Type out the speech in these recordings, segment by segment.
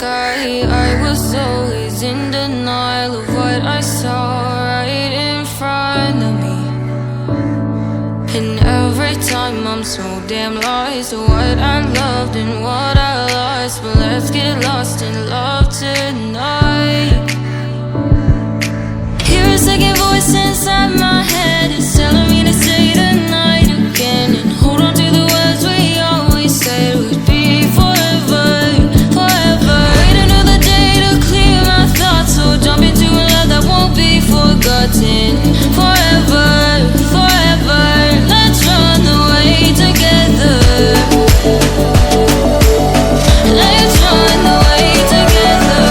sky. I was always in denial of what I saw right in front of me. And every time I'm so damn lost to what I loved and what I lost. But let's get lost in love tonight. Hear a second voice inside my head. It's telling me to say tonight again. And hold on to the words we always said would be forever, forever. Wait another day to clear my thoughts. So jump into a love that won't be forgotten. Forever, forever. Let's run away together. Let's run away together.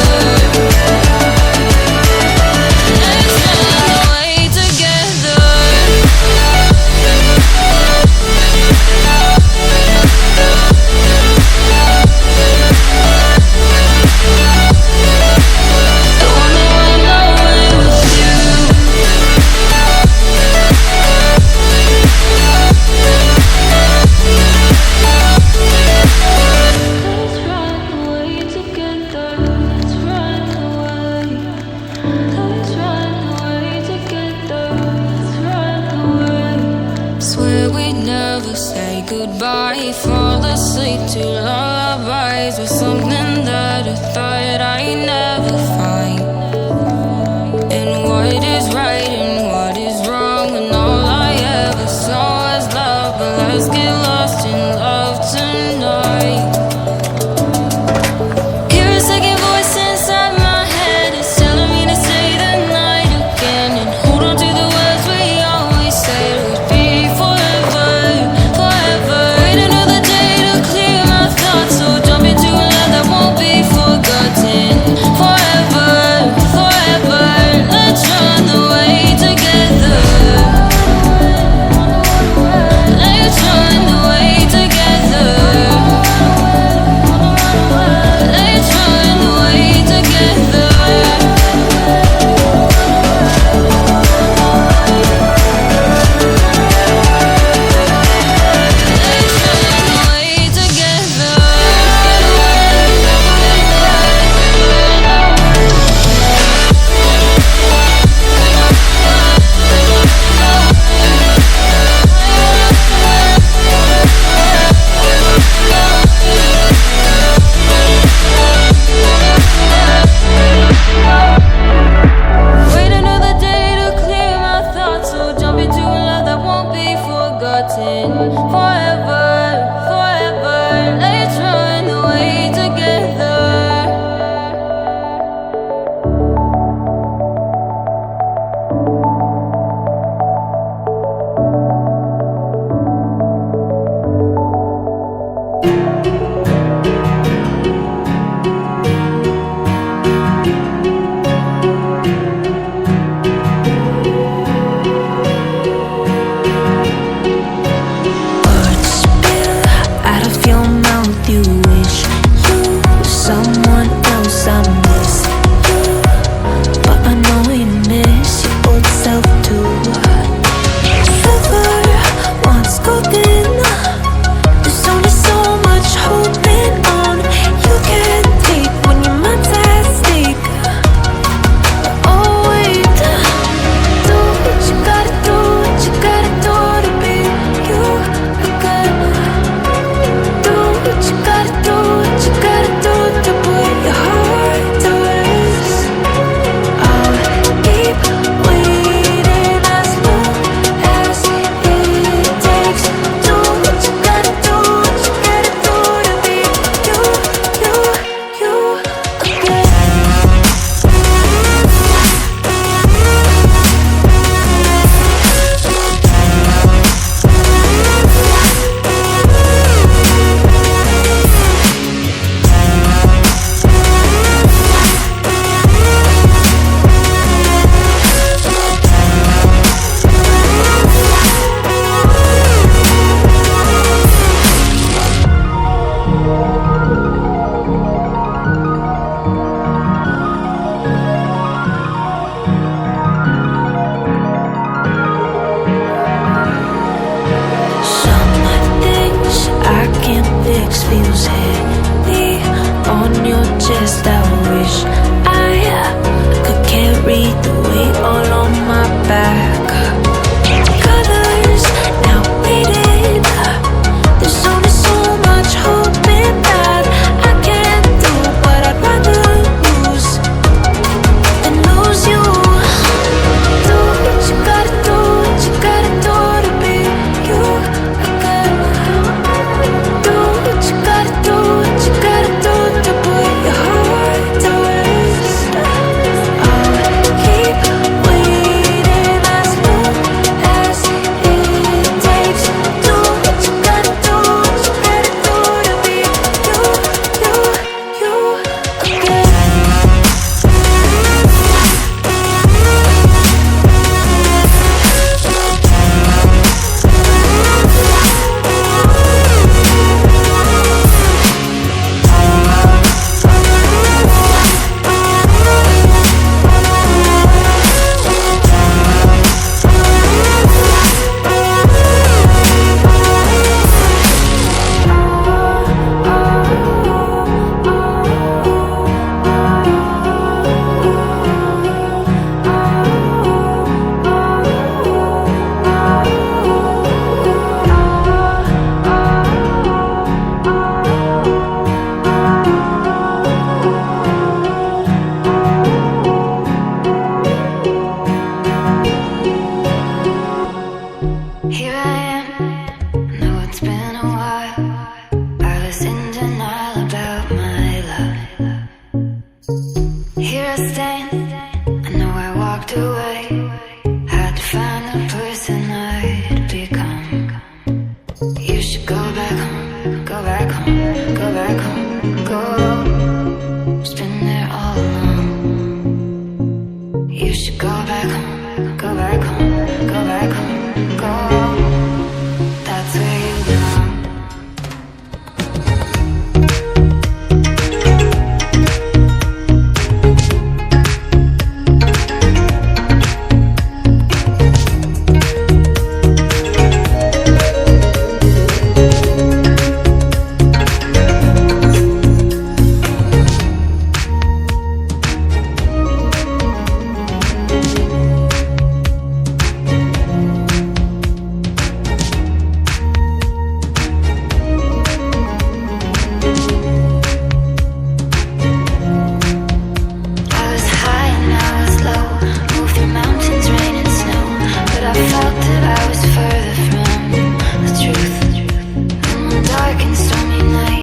Let's run away together. I wanna run away with you. Let's run away together. Let's run away. Let's run away together. Let's run away. Swear we'd never say goodbye. Fall asleep to lullabies with something that I thought I'd never find. And what is right and what is wrong, and all I ever saw was love. But let's get lost in love tonight. Hear a second voice inside my head. It's telling me to say the night again. And hold on to the words we always said would be forever, forever. Wait another day to clear my thoughts. So jump into a love that won't be forgotten. Forever, should go back home, go back home.